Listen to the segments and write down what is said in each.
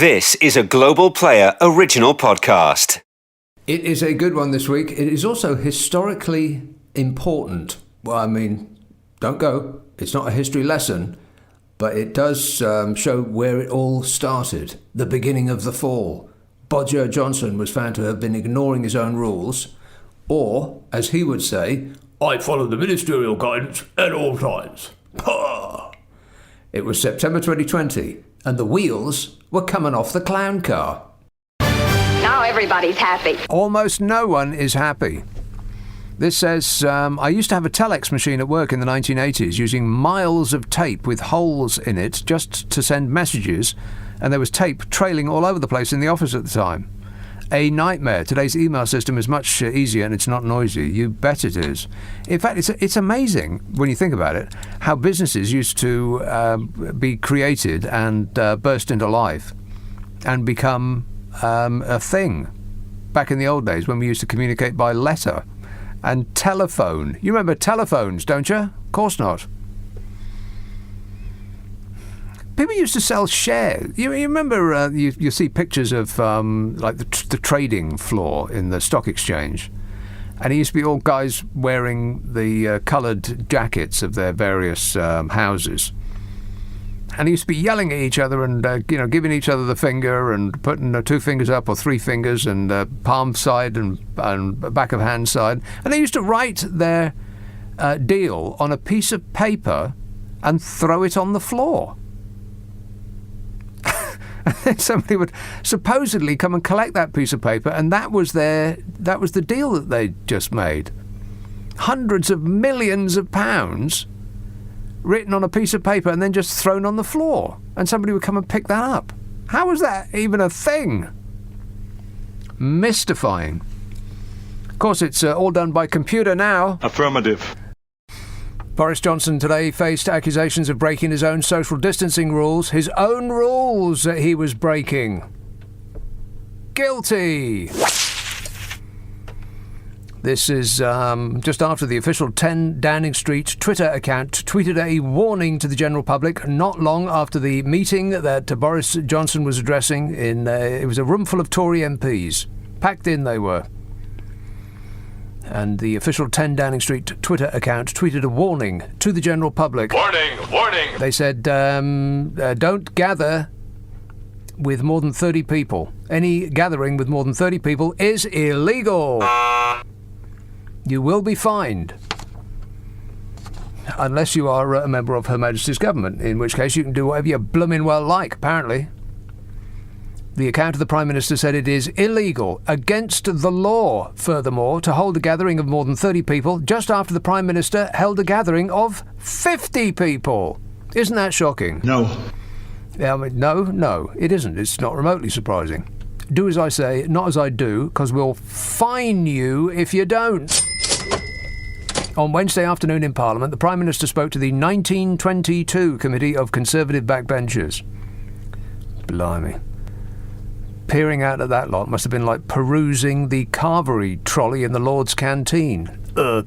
This is a Global Player original podcast. It is a good one this week. It is also historically important. Well, I mean, don't go. It's not a history lesson, but it does show where it all started. The beginning of the fall. Bodger Johnson was found to have been ignoring his own rules, or, as he would say, I follow the ministerial guidance at all times. Pah! It was September 2020, and the wheels were coming off the clown car. Now everybody's happy. Almost no one is happy. This says, I used to have a telex machine at work in the 1980s using miles of tape with holes in it just to send messages, and there was tape trailing all over the place in the office at the time. A nightmare. Today's email system is much easier and it's not noisy. You bet it is. In fact, it's amazing when you think about it how businesses used to be created and burst into life and become a thing back in the old days when we used to communicate by letter and telephone. You remember telephones, don't you? Of course not. People used to sell shares. You remember, you see pictures of like the trading floor in the stock exchange, and it used to be all guys wearing the coloured jackets of their various houses, and they used to be yelling at each other and giving each other the finger and putting 2 fingers up or 3 fingers and palm side and back of hand side, and they used to write their deal on a piece of paper and throw it on the floor. And then somebody would supposedly come and collect that piece of paper, and that was the deal that they just made. Hundreds of millions of pounds written on a piece of paper and then just thrown on the floor, and somebody would come and pick that up. How was that even a thing? Mystifying. Of course, it's all done by computer now. Affirmative. Boris Johnson today faced accusations of breaking his own social distancing rules. His own rules that he was breaking. Guilty. This is just after the official 10 Downing Street Twitter account tweeted a warning to the general public not long after the meeting that Boris Johnson was addressing. It was a room full of Tory MPs. Packed in they were. And the official 10 Downing Street Twitter account tweeted a warning to the general public. Warning, warning. They said, don't gather with more than 30 people. Any gathering with more than 30 people is illegal. You will be fined. Unless you are a member of Her Majesty's government, in which case you can do whatever you blooming well like, apparently. The account of the Prime Minister said it is illegal, against the law, furthermore, to hold a gathering of more than 30 people just after the Prime Minister held a gathering of 50 people. Isn't that shocking? No. I mean, no, it isn't. It's not remotely surprising. Do as I say, not as I do, because we'll fine you if you don't. On Wednesday afternoon in Parliament, the Prime Minister spoke to the 1922 Committee of Conservative Backbenchers. Blimey. Peering out at that lot must have been like perusing the Carvery trolley in the Lord's canteen. The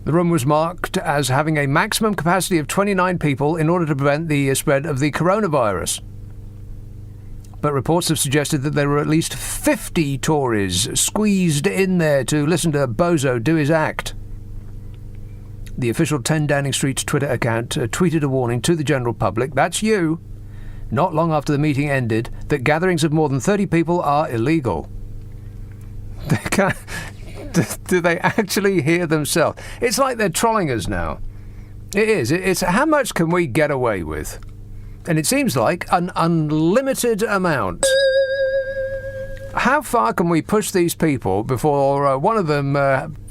room was marked as having a maximum capacity of 29 people in order to prevent the spread of the coronavirus. But reports have suggested that there were at least 50 Tories squeezed in there to listen to Bozo do his act. The official 10 Downing Street Twitter account tweeted a warning to the general public, that's you, not long after the meeting ended, that gatherings of more than 30 people are illegal. Do they actually hear themselves? It's like they're trolling us now. It is. It's how much can we get away with? And it seems like an unlimited amount. How far can we push these people before one of them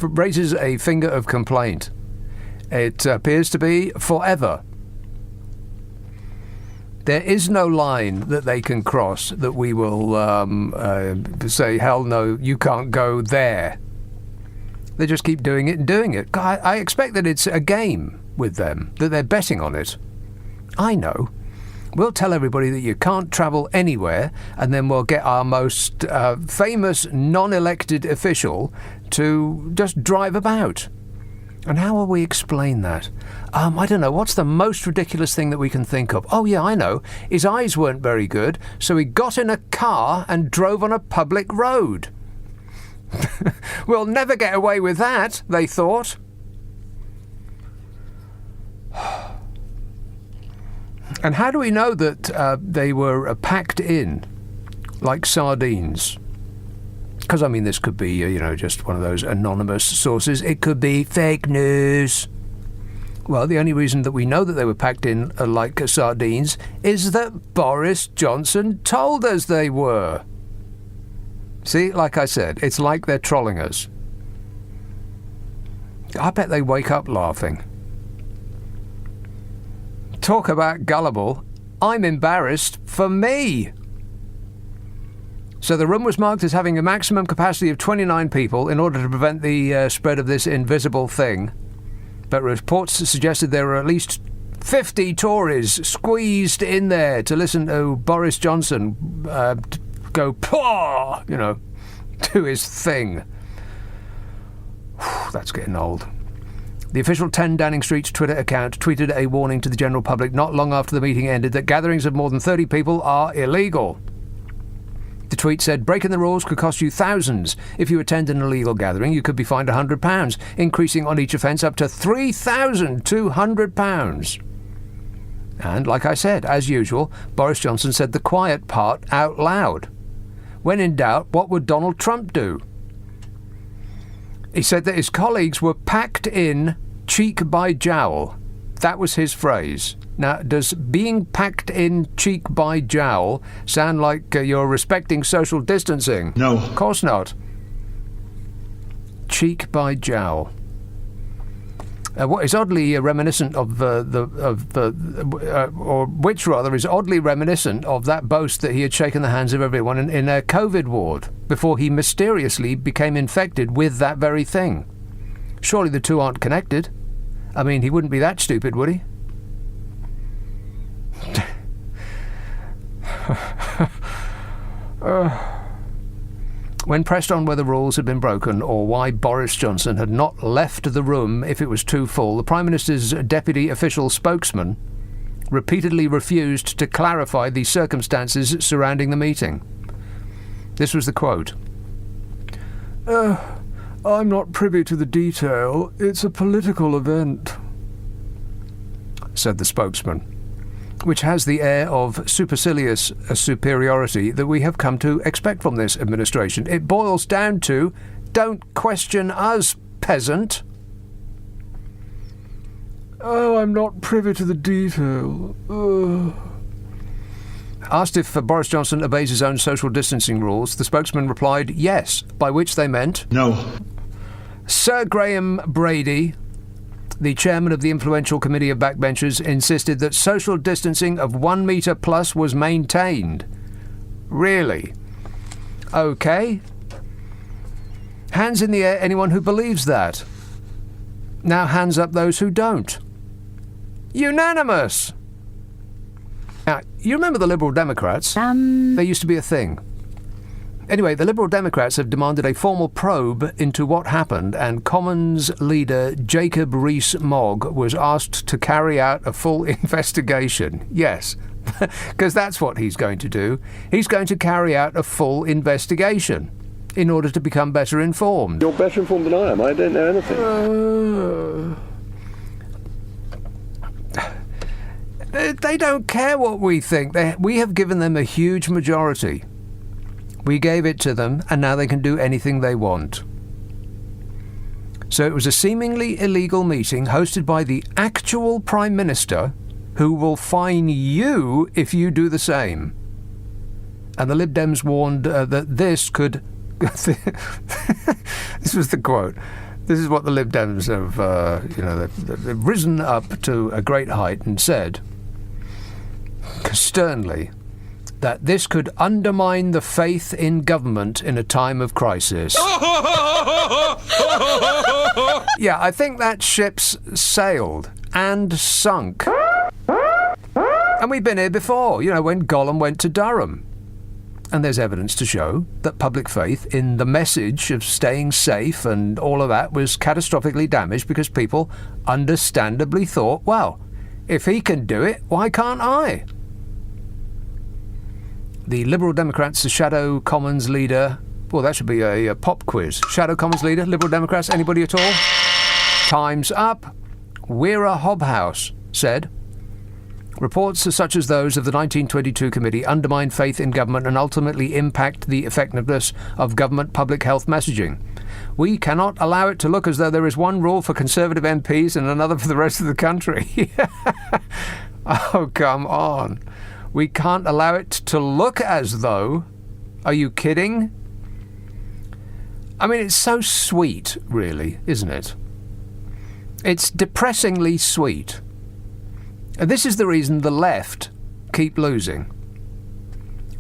raises a finger of complaint? It appears to be forever. There is no line that they can cross that we will say, hell no, you can't go there. They just keep doing it and doing it. I expect that it's a game with them, that they're betting on it. I know. We'll tell everybody that you can't travel anywhere, and then we'll get our most famous non-elected official to just drive about. And how will we explain that? I don't know. What's the most ridiculous thing that we can think of? Oh, yeah, I know. His eyes weren't very good, so he got in a car and drove on a public road. We'll never get away with that, they thought. And how do we know that they were packed in like sardines? Because, I mean, this could be, just one of those anonymous sources. It could be fake news. Well, the only reason that we know that they were packed in like sardines is that Boris Johnson told us they were. See, like I said, it's like they're trolling us. I bet they wake up laughing. Talk about gullible. I'm embarrassed for me. So the room was marked as having a maximum capacity of 29 people in order to prevent the spread of this invisible thing. But reports suggested there were at least 50 Tories squeezed in there to listen to Boris Johnson go, paw, do his thing. That's getting old. The official 10 Downing Street's Twitter account tweeted a warning to the general public not long after the meeting ended that gatherings of more than 30 people are illegal. The tweet said, breaking the rules could cost you thousands. If you attend an illegal gathering, you could be fined £100, increasing on each offence up to £3,200. And, like I said, as usual, Boris Johnson said the quiet part out loud. When in doubt, what would Donald Trump do? He said that his colleagues were packed in cheek by jowl. That was his phrase. Now, does being packed in cheek by jowl sound like you're respecting social distancing? No. Of course not. Cheek by jowl. What is oddly reminiscent of which is oddly reminiscent of that boast that he had shaken the hands of everyone in a COVID ward before he mysteriously became infected with that very thing. Surely the two aren't connected. I mean, he wouldn't be that stupid, would he? When pressed on whether rules had been broken or why Boris Johnson had not left the room if it was too full, the Prime Minister's deputy official spokesman repeatedly refused to clarify the circumstances surrounding the meeting. This was the quote. I'm not privy to the detail. It's a political event, said the spokesman, which has the air of supercilious superiority that we have come to expect from this administration. It boils down to, don't question us, peasant. Oh, I'm not privy to the detail. Asked if Boris Johnson obeys his own social distancing rules, the spokesman replied yes, by which they meant... No. Sir Graham Brady, the chairman of the influential committee of backbenchers, insisted that social distancing of 1 metre plus was maintained. Really? OK. Hands in the air anyone who believes that. Now hands up those who don't. Unanimous! Now, you remember the Liberal Democrats? They used to be a thing. Anyway, the Liberal Democrats have demanded a formal probe into what happened, and Commons leader Jacob Rees-Mogg was asked to carry out a full investigation. Yes, because that's what he's going to do. He's going to carry out a full investigation in order to become better informed. You're better informed than I am. I don't know anything. They don't care what we think. We have given them a huge majority. We gave it to them, and now they can do anything they want. So it was a seemingly illegal meeting hosted by the actual Prime Minister, who will fine you if you do the same. And the Lib Dems warned that this could... This was the quote. This is what the Lib Dems have, they've risen up to a great height and said, sternly, that this could undermine the faith in government in a time of crisis. Yeah, I think that ship's sailed and sunk. And we've been here before, when Gollum went to Durham. And there's evidence to show that public faith in the message of staying safe and all of that was catastrophically damaged because people understandably thought, well, if he can do it, why can't I? The Liberal Democrats, the Shadow Commons leader, well, that should be a pop quiz. Shadow Commons leader, Liberal Democrats, anybody at all? Time's up. Weira Hobhouse said, reports such as those of the 1922 committee undermine faith in government and ultimately impact the effectiveness of government public health messaging. We cannot allow it to look as though there is one rule for Conservative MPs and another for the rest of the country. Oh, come on. We can't allow it to look as though... Are you kidding? I mean, it's so sweet, really, isn't it? It's depressingly sweet. And this is the reason the left keep losing.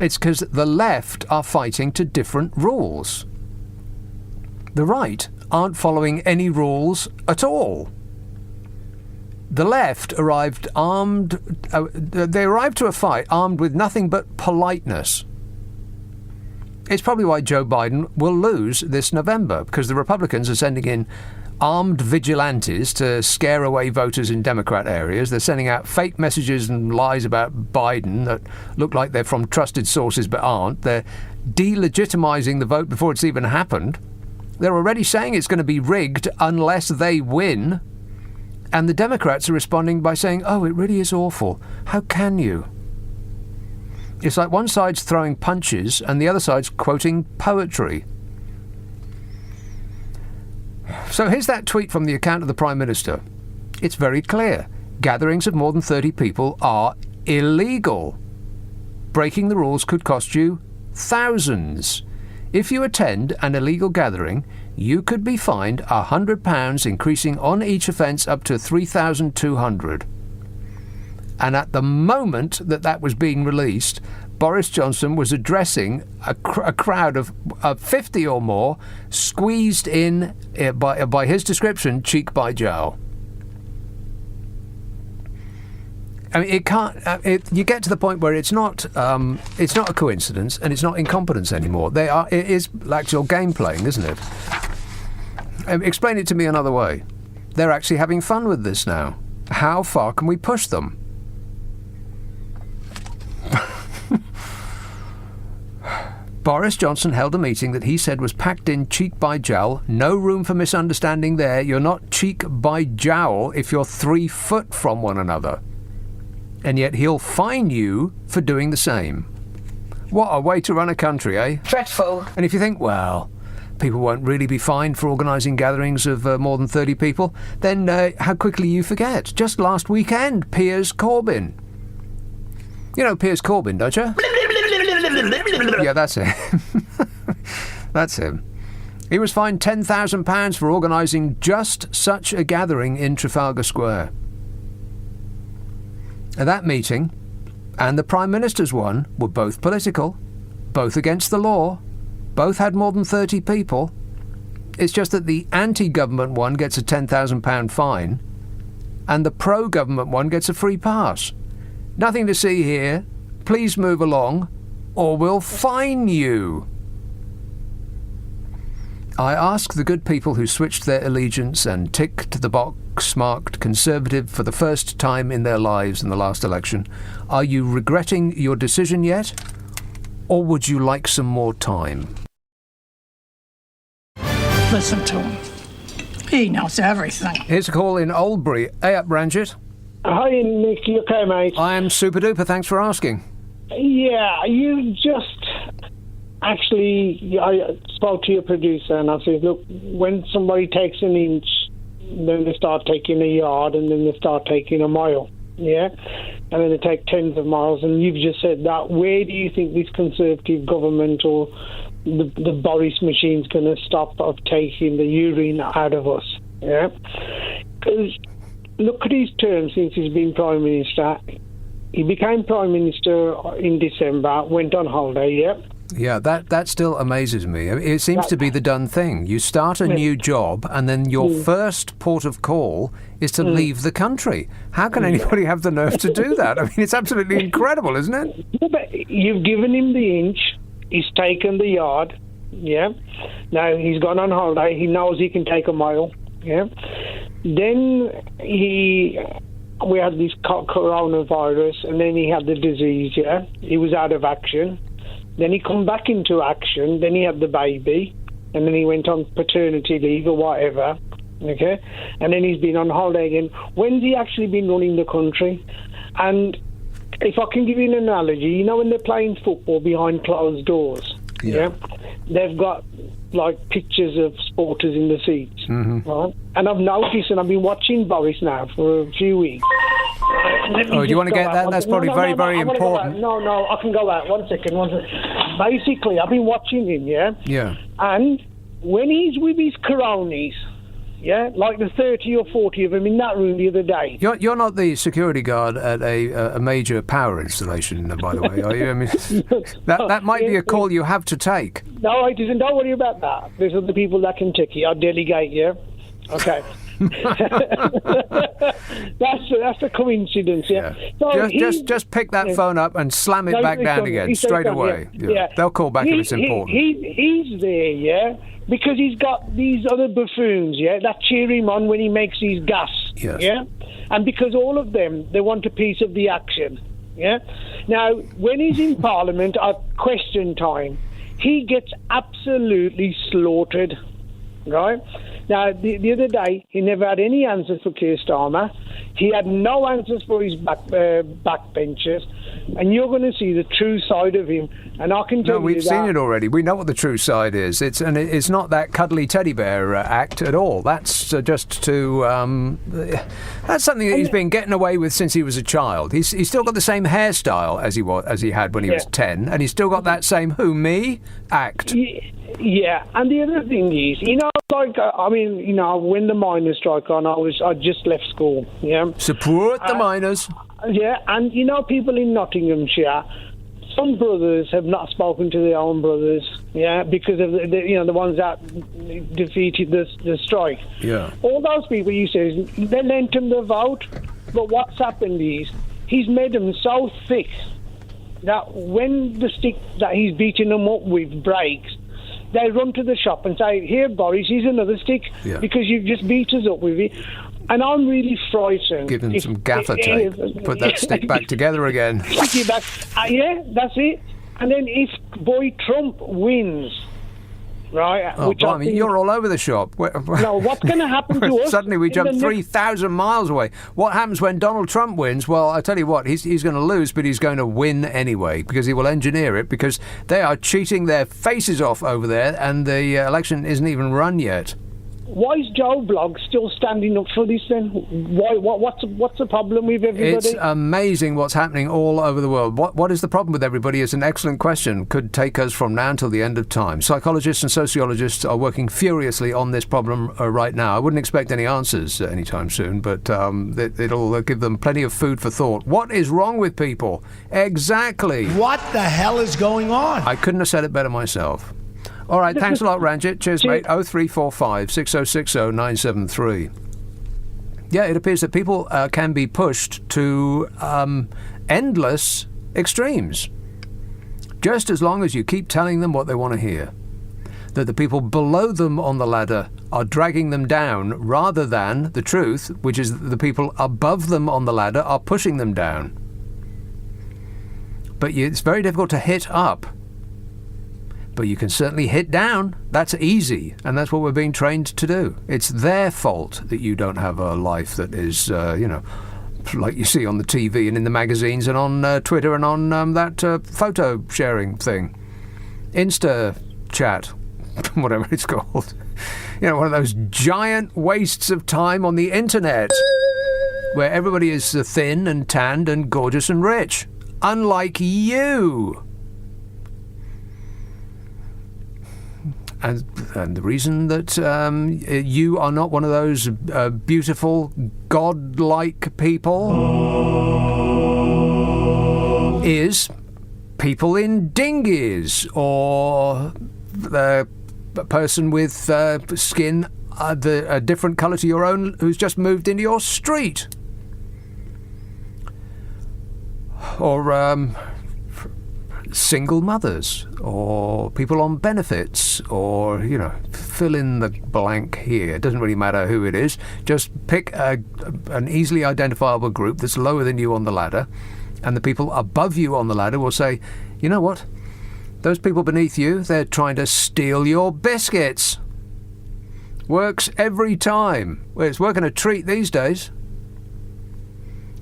It's because the left are fighting to different rules. The right aren't following any rules at all. The left arrived armed... they arrived to a fight armed with nothing but politeness. It's probably why Joe Biden will lose this November, because the Republicans are sending in armed vigilantes to scare away voters in Democrat areas. They're sending out fake messages and lies about Biden that look like they're from trusted sources but aren't. They're delegitimizing the vote before it's even happened. They're already saying it's going to be rigged unless they win. And the Democrats are responding by saying, oh, it really is awful. How can you? It's like one side's throwing punches and the other side's quoting poetry. So here's that tweet from the account of the Prime Minister. It's very clear. Gatherings of more than 30 people are illegal. Breaking the rules could cost you thousands. If you attend an illegal gathering, you could be fined £100, increasing on each offence up to £3,200. And at the moment that was being released, Boris Johnson was addressing a crowd of 50 or more, squeezed in, by his description, cheek by jowl. I mean, it can't. You get to the point where it's not a coincidence and it's not incompetence anymore. It is actual game playing, isn't it? Explain it to me another way. They're actually having fun with this now. How far can we push them? Boris Johnson held a meeting that he said was packed in cheek by jowl. No room for misunderstanding there. You're not cheek by jowl if you're 3 foot from one another. And yet he'll fine you for doing the same. What a way to run a country, eh? Dreadful. And if you think, well, people won't really be fined for organising gatherings of more than 30 people, then how quickly you forget. Just last weekend, Piers Corbyn. You know Piers Corbyn, don't you? Yeah, that's him. That's him. He was fined £10,000 for organising just such a gathering in Trafalgar Square. At that meeting, and the Prime Minister's one, were both political, both against the law, both had more than 30 people. It's just that the anti-government one gets a £10,000 fine, and the pro-government one gets a free pass. Nothing to see here. Please move along, or we'll fine you. I ask the good people who switched their allegiance and ticked the box marked Conservative for the first time in their lives in the last election, are you regretting your decision yet, or would you like some more time? Listen to him. He knows everything. Here's a call in Oldbury. Hey up, Ranjit. Hi, Nick. You okay, mate? I am super duper. Thanks for asking. Yeah, you just... Actually, I spoke to your producer and I said, look, when somebody takes an inch, then they start taking a yard and then they start taking a mile, yeah? And then they take tens of miles. And you've just said that. Where do you think this Conservative government or the Boris machine's going to stop of taking the urine out of us, yeah? Because look at his term since he's been Prime Minister. He became Prime Minister in December, went on holiday, yeah? Yeah, that still amazes me. It seems to be the done thing. You start a new job and then your first port of call is to leave the country. How can anybody have the nerve to do that? I mean, it's absolutely incredible, isn't it? Yeah, but you've given him the inch He's taken the yard. Yeah. Now he's gone on holiday. He knows he can take a mile. Yeah. Then we had this coronavirus, and then he had the disease. Yeah. He was out of action. Then he come back into action. Then he had the baby, and then he went on paternity leave or whatever. Okay. And then he's been on holiday again. When's he actually been running the country? And if I can give you an analogy, you know when they're playing football behind closed doors, yeah? They've got like pictures of supporters in the seats, right? And I've noticed, and I've been watching Boris now for a few weeks. Oh, do you want to get that? That's probably very important. No, I can go out. One second. Basically, I've been watching him, yeah? Yeah. And when he's with his cronies, yeah, like the 30 or 40 of them in that room the other day. You're not the security guard at a major power installation, by the way, are you? I mean, that might be a call you have to take. No, it isn't. Don't worry about that. There's other people that can take it. I'll delegate, yeah? Okay. That's a coincidence, yeah. So just pick that phone up and slam it back down again straight away. Yeah. They'll call back if it's important. He's there, yeah, because he's got these other buffoons, yeah, that cheer him on when he makes his gas, yeah, and because all of them, they want a piece of the action, yeah. Now, when he's in Parliament at question time, he gets absolutely slaughtered, right? Now, the other day, he never had any answers for Keir Starmer. He had no answers for his backbenchers. And you're going to see the true side of him. And I can tell you we've seen it already. We know what the true side is. It's not that cuddly teddy bear act at all. That's just to... that's something that he's been getting away with since he was a child. He's still got the same hairstyle as he had when he was 10. And he's still got that same who, me act. Yeah, and the other thing is, you know, like, when the miners' strike on, I just left school, yeah. Support the miners. Yeah, and, you know, people in Nottinghamshire, some brothers have not spoken to their own brothers, yeah, because of, the ones that defeated the strike. Yeah. All those people, you say, they lent him the vote, but what's happened is, he's made them so thick that when the stick that he's beating them up with breaks, they run to the shop and say, "Here, Boris, here's another stick, because you've just beat us up with it." And I'm really frightened. Give him some gaffer tape. Put that stick back together again. Stick it back. Yeah, that's it. And then if boy Trump wins, right? Oh, blimey, you're all over the shop. No, what's going to happen to us? Suddenly we jump 3,000 miles away. What happens when Donald Trump wins? Well, I tell you what, he's going to lose, but he's going to win anyway, because he will engineer it, because they are cheating their faces off over there, and the election isn't even run yet. Why is Joe Bloggs still standing up for this then? Why? What's the problem with everybody? It's amazing what's happening all over the world. What is the problem with everybody is an excellent question. Could take us from now until the end of time. Psychologists and sociologists are working furiously on this problem right now. I wouldn't expect any answers anytime soon, but it'll give them plenty of food for thought. What is wrong with people? Exactly. What the hell is going on? I couldn't have said it better myself. All right, thanks a lot, Ranjit. Cheers, mate. 0345 6060 973. Yeah, it appears that people can be pushed to endless extremes, just as long as you keep telling them what they want to hear. That the people below them on the ladder are dragging them down, rather than the truth, which is that the people above them on the ladder are pushing them down. But it's very difficult to hit up. But you can certainly hit down. That's easy, and that's what we're being trained to do. It's their fault that you don't have a life that is, like you see on the TV and in the magazines and on Twitter and on that photo sharing thing. Insta chat, whatever it's called. One of those giant wastes of time on the internet where everybody is thin and tanned and gorgeous and rich. Unlike you. And the reason that you are not one of those beautiful, godlike people is people in dinghies, or a person with skin a different colour to your own who's just moved into your street. Or single mothers or people on benefits or, fill in the blank here. It doesn't really matter who it is. Just pick an easily identifiable group that's lower than you on the ladder, and the people above you on the ladder will say, you know what? Those people beneath you, they're trying to steal your biscuits. Works every time. Well, it's working a treat these days.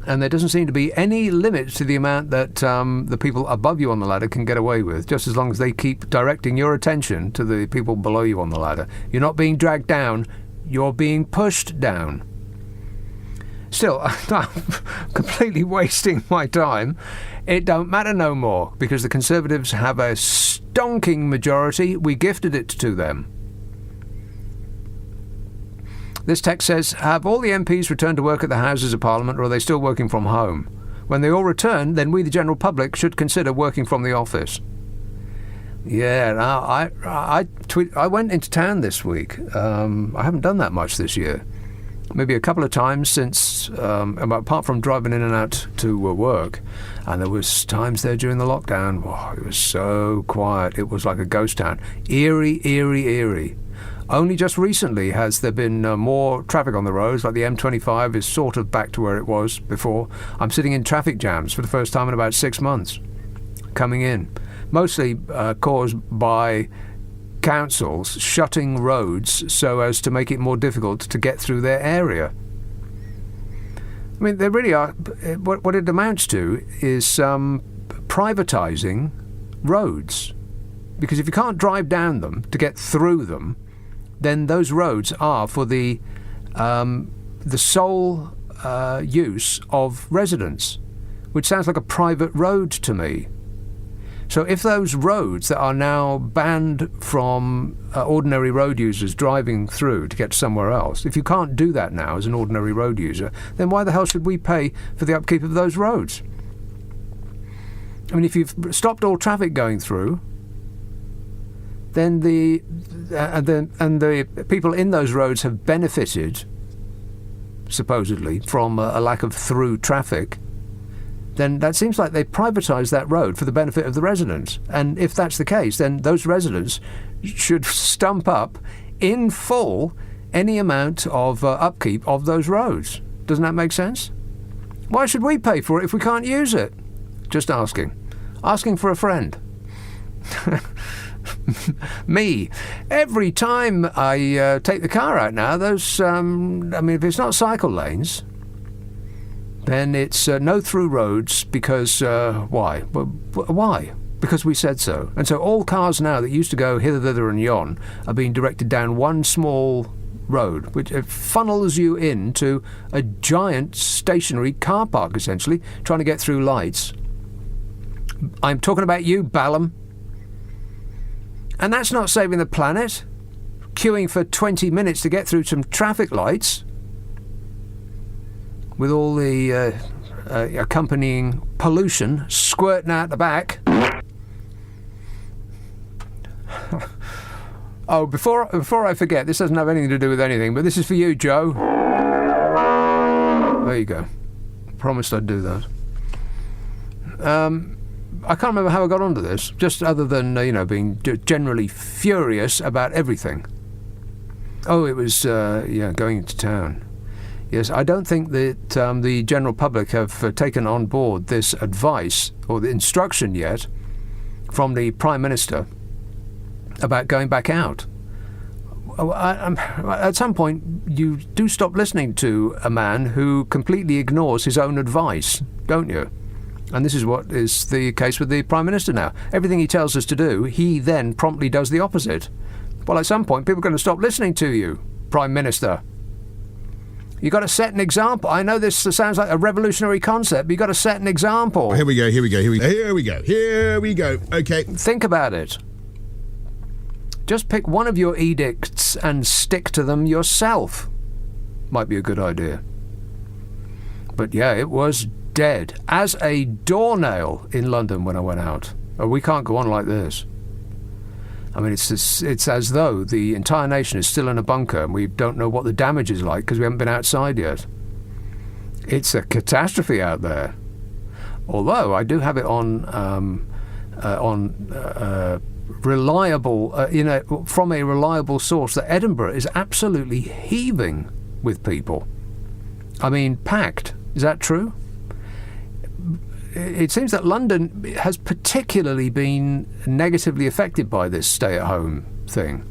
And there doesn't seem to be any limit to the amount that the people above you on the ladder can get away with, just as long as they keep directing your attention to the people below you on the ladder. You're not being dragged down, you're being pushed down. Still, I'm completely wasting my time. It don't matter no more, because the Conservatives have a stonking majority. We gifted it to them. This text says, have all the MPs returned to work at the Houses of Parliament, or are they still working from home? When they all return, then we, the general public, should consider working from the office. Yeah, now I went into town this week. I haven't done that much this year. Maybe a couple of times since, apart from driving in and out to work. And there was times there during the lockdown. Oh, it was so quiet. It was like a ghost town. Eerie, eerie, eerie. Only just recently has there been more traffic on the roads, like the M25 is sort of back to where it was before. I'm sitting in traffic jams for the first time in about 6 months, coming in. Mostly caused by councils shutting roads so as to make it more difficult to get through their area. I mean, they really are. What it amounts to is privatising roads. Because if you can't drive down them to get through them, then those roads are for the sole use of residents, which sounds like a private road to me. So if those roads that are now banned from ordinary road users driving through to get somewhere else, if you can't do that now as an ordinary road user, then why the hell should we pay for the upkeep of those roads? I mean, if you've stopped all traffic going through, then the people in those roads have benefited, supposedly, from a lack of through traffic, then that seems like they privatised that road for the benefit of the residents. And if that's the case, then those residents should stump up in full any amount of upkeep of those roads. Doesn't that make sense? Why should we pay for it if we can't use it? Just asking. Asking for a friend. Me. Every time I take the car out now, those, if it's not cycle lanes, then it's no through roads because, why? Why? Because we said so. And so all cars now that used to go hither, thither and yon are being directed down one small road, which funnels you into a giant stationary car park, essentially, trying to get through lights. I'm talking about you, Ballum. And that's not saving the planet. Queuing for 20 minutes to get through some traffic lights with all the accompanying pollution squirting out the back. Oh, before I forget, this doesn't have anything to do with anything, but this is for you, Joe. There you go. Promised I'd do that. I can't remember how I got onto this, just other than, being generally furious about everything. Oh, it was, going into town. Yes, I don't think that the general public have taken on board this advice or the instruction yet from the Prime Minister about going back out. At some point, you do stop listening to a man who completely ignores his own advice, don't you? And this is what is the case with the Prime Minister now. Everything he tells us to do, he then promptly does the opposite. Well, at some point, people are going to stop listening to you, Prime Minister. You've got to set an example. I know this sounds like a revolutionary concept, but you've got to set an example. Here we go. Okay. Think about it. Just pick one of your edicts and stick to them yourself. Might be a good idea. But yeah, it was dead as a doornail in London when I went out. Oh, we can't go on like this. I mean, it's as though the entire nation is still in a bunker and we don't know what the damage is like because we haven't been outside yet. It's a catastrophe out there. Although I do have it on reliable, from a reliable source, that Edinburgh is absolutely heaving with people. I mean, packed. Is that true? It seems that London has particularly been negatively affected by this stay-at-home thing.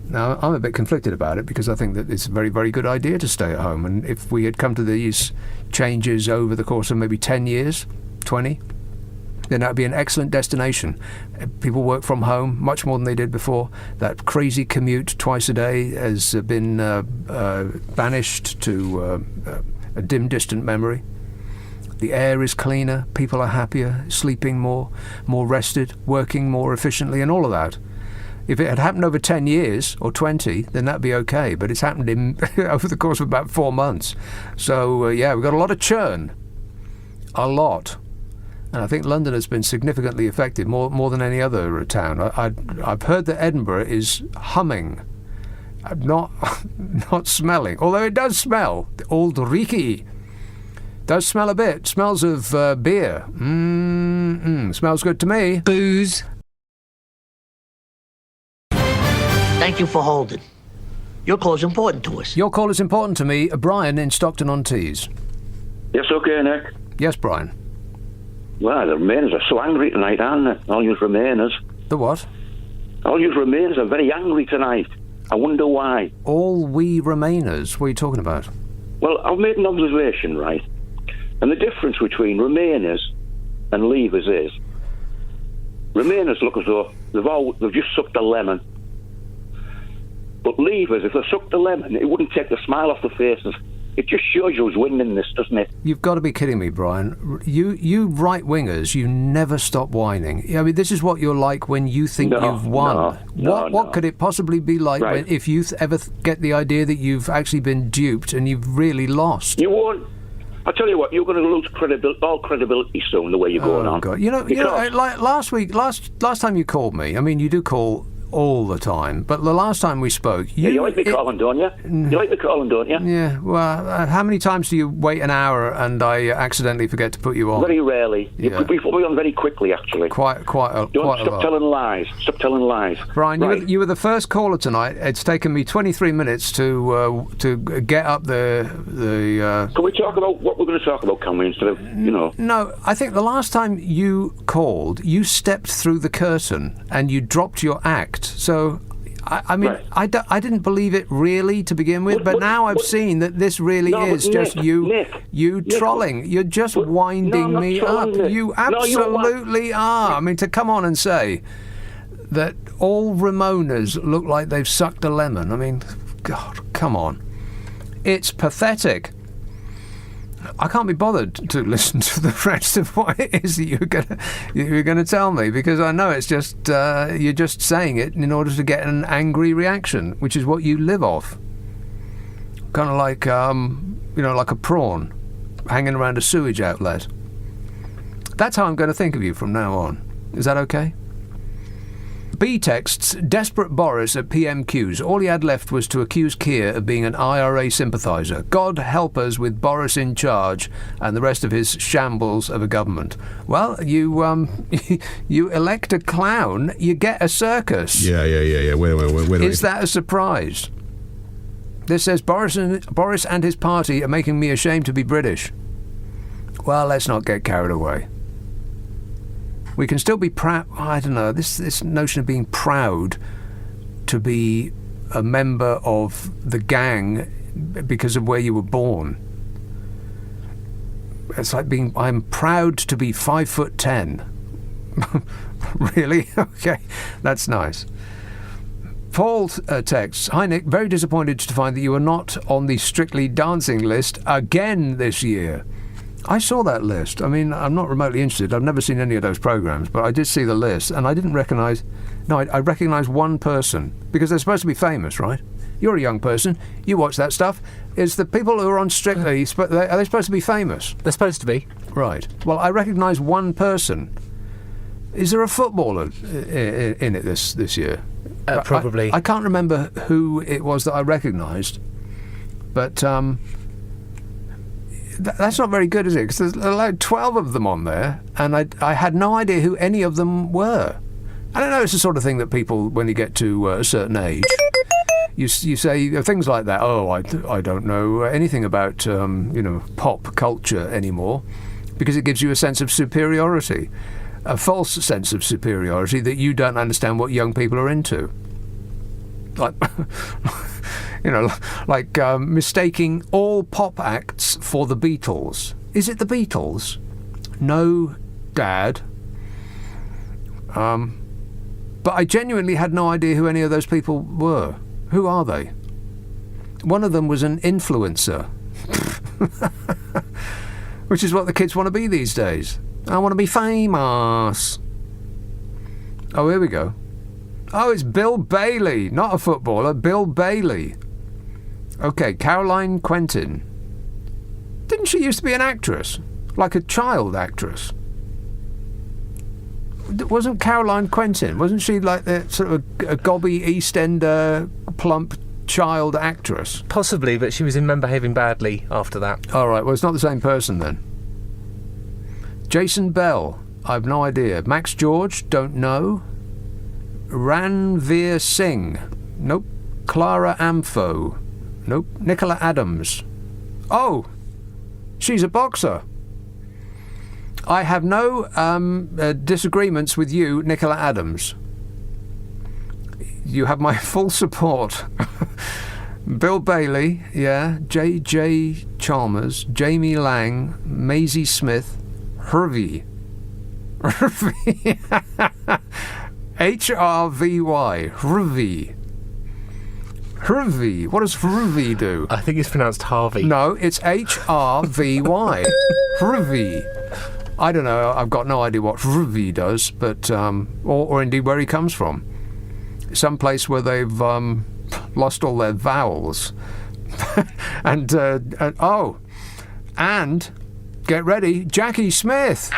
Now, I'm a bit conflicted about it because I think that it's a very, very good idea to stay at home. And if we had come to these changes over the course of maybe 10 years, 20, then that would be an excellent destination. People work from home much more than they did before. That crazy commute twice a day has been banished to a dim, distant memory. The air is cleaner, people are happier, sleeping more rested, working more efficiently, and all of that. If it had happened over 10 years or 20, then that'd be okay. But it's happened over the course of about 4 months. So, we've got a lot of churn. A lot. And I think London has been significantly affected, more than any other town. I've heard that Edinburgh is humming, not smelling. Although it does smell. The Old Reekie does smell a bit. Smells of beer. Smells good to me. Booze. Thank you for holding. Your call is important to us. Your call is important to me. Brian in Stockton-on-Tees. Yes, okay, Nick. Yes, Brian. Well, the Remainers are so angry tonight, aren't they? All you Remainers. The what? All you Remainers are very angry tonight. I wonder why. All we Remainers? What are you talking about? Well, I've made an observation, right? And the difference between Remainers and Leavers is Remainers look as though they've just sucked a lemon. But Leavers, if they sucked a lemon, it wouldn't take the smile off their faces. It just shows you who's winning this, doesn't it? You've got to be kidding me, Brian. You right-wingers, you never stop whining. I mean, this is what you're like when you think you've won. What could it possibly be like if you ever get the idea that you've actually been duped and you've really lost? You won't. I tell you what, you're going to lose all credibility soon, the way you're going on. God. You know, like last time you called me, I mean, you do call all the time, but the last time we spoke, you like me calling, don't you? You like me calling, don't you? Yeah. Well, how many times do you wait an hour and I accidentally forget to put you on? Very rarely. Yeah. You put me on very quickly, actually. Quite a Stop lot. telling lies. Stop telling lies. Brian, you were the first caller tonight. It's taken me 23 minutes to get up the. Can we talk about what we're going to talk about, can we, instead of, No, I think the last time you called, you stepped through the curtain and you dropped your act. So, I mean, I didn't believe it really to begin with, but now I've seen that this really is just you trolling. You're just winding me up. You absolutely are. I mean, to come on and say that all Ramonas look like they've sucked a lemon. I mean, God, come on. It's pathetic. I can't be bothered to listen to the rest of what it is that you're gonna tell me, because I know it's just you're just saying it in order to get an angry reaction, which is what you live off. Kind of like like a prawn hanging around a sewage outlet. That's how I'm going to think of you from now on. Is that okay? B texts, desperate Boris at PMQs. All he had left was to accuse Keir of being an IRA sympathiser. God help us with Boris in charge and the rest of his shambles of a government. Well, you you elect a clown, you get a circus. Yeah. Wait. Is that a surprise? This says, Boris and his party are making me ashamed to be British. Well, let's not get carried away. We can still be proud. I don't know, this notion of being proud to be a member of the gang because of where you were born. It's like I'm proud to be 5'10". Really? Okay, that's nice. Paul texts, hi Nick, very disappointed to find that you are not on the Strictly Dancing list again this year. I saw that list. I mean, I'm not remotely interested. I've never seen any of those programs, but I did see the list, and I didn't recognise... No, I recognised one person, because they're supposed to be famous, right? You're a young person. You watch that stuff. Is the people who are on Strictly, are they supposed to be famous? They're supposed to be. Right. Well, I recognise one person. Is there a footballer in it this year? Probably. I can't remember who it was that I recognised, but... That's not very good, is it? Because there's like 12 of them on there, and I had no idea who any of them were. I don't know, it's the sort of thing that people, when you get to a certain age, you say things like that. Oh, I don't know anything about, pop culture anymore, because it gives you a sense of superiority, a false sense of superiority that you don't understand what young people are into. Like, mistaking all pop acts for the Beatles. Is it the Beatles? No, Dad. But I genuinely had no idea who any of those people were. Who are they? One of them was an influencer. Which is what the kids want to be these days. I want to be famous. Oh, here we go. Oh, it's Bill Bailey, not a footballer, Bill Bailey. Okay, Caroline Quentin. Didn't she used to be an actress? Like a child actress? Wasn't Caroline Quentin, wasn't she like the sort of a gobby East Ender plump child actress? Possibly, but she was in Men Behaving Badly after that. All right, well, it's not the same person then. Jason Bell, I've no idea. Max George, don't know. Ranveer Singh, nope. Clara Amfo, nope. Nicola Adams. Oh, she's a boxer. I have no disagreements with you, Nicola Adams. You have my full support. Bill Bailey, yeah. J.J. Chalmers, Jamie Lang, Maisie Smith, Hervey. H-R-V-Y. Hervey. Hervey. What does Hervey do? I think it's pronounced Harvey. No, it's H-R-V-Y. Hervey. I don't know. I've got no idea what Hervey does, but or indeed where he comes from. Some place where they've lost all their vowels. and get ready, Jackie Smith.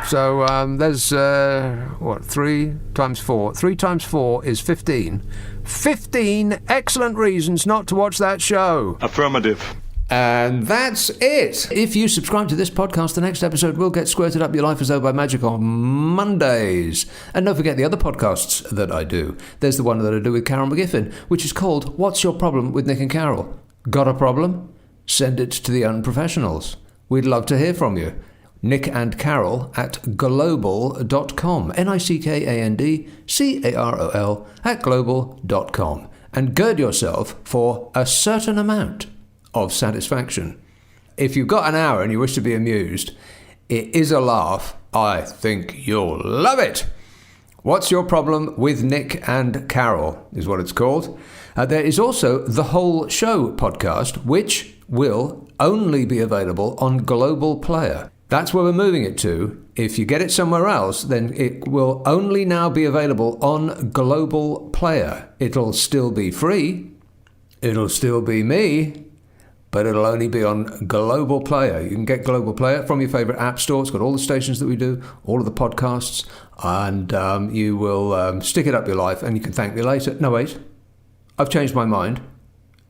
So there's 3 times 4. 3 times 4 is 15. 15 excellent reasons not to watch that show. Affirmative. And that's it. If you subscribe to this podcast, the next episode will get squirted up your life as though by magic on Mondays. And don't forget the other podcasts that I do. There's the one that I do with Carol McGiffin, which is called What's Your Problem with Nick and Carol? Got a problem? Send it to the unprofessionals. We'd love to hear from you. Nick and Carol at global.com. NICKANDCAROL at global.com. And gird yourself for a certain amount of satisfaction. If you've got an hour and you wish to be amused, it is a laugh. I think you'll love it. What's Your Problem with Nick and Carol is what it's called. There is also the Whole Show podcast, which will only be available on Global Player. That's where we're moving it to. If you get it somewhere else, then it will only now be available on Global Player. It'll still be free. It'll still be me. But it'll only be on Global Player. You can get Global Player from your favourite app store. It's got all the stations that we do, all of the podcasts, and you will stick it up your life and you can thank me later. No, wait. I've changed my mind.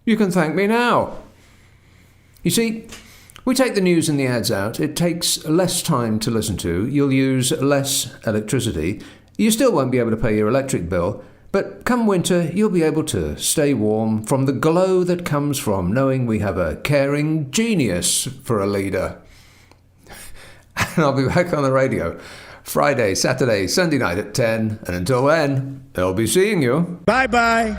You can thank me now. You see, we take the news and the ads out. It takes less time to listen to. You'll use less electricity. You still won't be able to pay your electric bill. But come winter, you'll be able to stay warm from the glow that comes from knowing we have a caring genius for a leader. And I'll be back on the radio Friday, Saturday, Sunday night at 10. And until then, I'll be seeing you. Bye-bye.